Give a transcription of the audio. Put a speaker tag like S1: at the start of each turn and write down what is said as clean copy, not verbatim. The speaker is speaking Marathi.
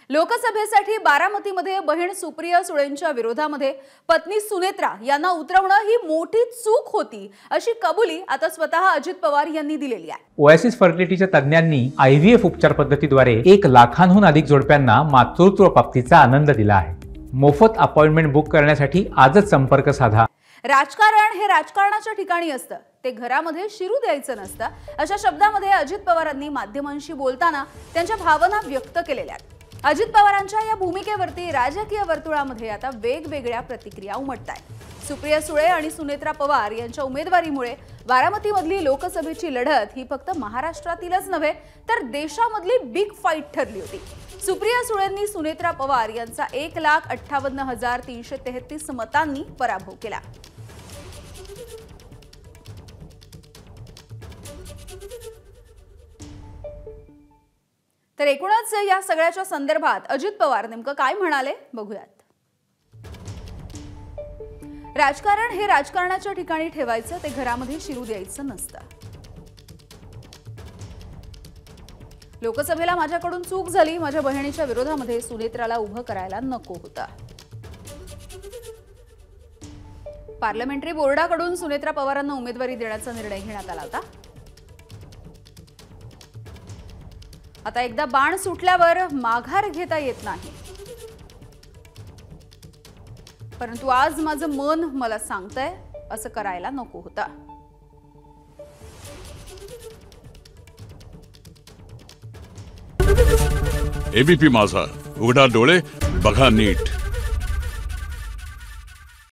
S1: लोकसभेसाठी बारामतीमध्ये बहीण सुप्रिया सुळेंच्या विरोधामध्ये पत्नी सुनेत्रा यांना उतरवणं ही मोठी चूक होती अशी कबुली आता स्वतः अजित पवार यांनी दिलेली आहे।
S2: ओएसिस फर्टिलिटीच्या तज्ञांनी IVF उपचार पद्धतीद्वारे 1 लाखांहून अधिक जोडप्यांना मातृत्व प्राप्तीचा आनंद दिला आहे। मोफत अपॉइंटमेंट बुक करण्यासाठी आजच संपर्क साधा।
S1: राजकारण हे राजकारणाच्या ठिकाणी असतं, ते घरामध्ये शिरू द्यायचं नसतं, अशा शब्दामध्ये अजित पवारांनी माध्यमांशी बोलताना त्यांच्या भावना व्यक्त केलेल्या आहेत। अजित पवारांच्या या भूमिकेवरती राजकीय वर्तुळामध्ये आता वेगवेगळ्या प्रतिक्रिया उमटतायत। सुप्रिया सुळे आणि सुनेत्रा पवार यांच्या उमेदवारीमुळे बारामतीमधली लोकसभेची लढत ही फक्त महाराष्ट्रातीलच नव्हे तर देशामधली बिग फाईट ठरली होती। सुप्रिया सुळेंनी सुनेत्रा पवार यांचा 1,58,333 मतांनी पराभव केला। तर एकूणच या सगळ्याच्या संदर्भात अजित पवार नेमकं काय म्हणाले बघूयात। राजकारण हे राजकारणाच्या ठिकाणी ठेवायचं, ते घरामध्ये शिरू द्यायचं नसतं। लोकसभेला माझ्याकडून चूक झाली, माझ्या बहिणीच्या विरोधामध्ये सुनेत्राला उभं करायला नको होतं। पार्लमेंटरी बोर्डाकडून सुनेत्रा पवारांना उमेदवारी देण्याचा निर्णय घेण्यात आला होता। आता एकदा बाण सुटल्यावर माघार घेता येत नाही, परंतु आज माझं मन मला सांगतंय असं करायला नको होतं।
S3: एबीपी माझा, उघडा डोळे बघा नीट।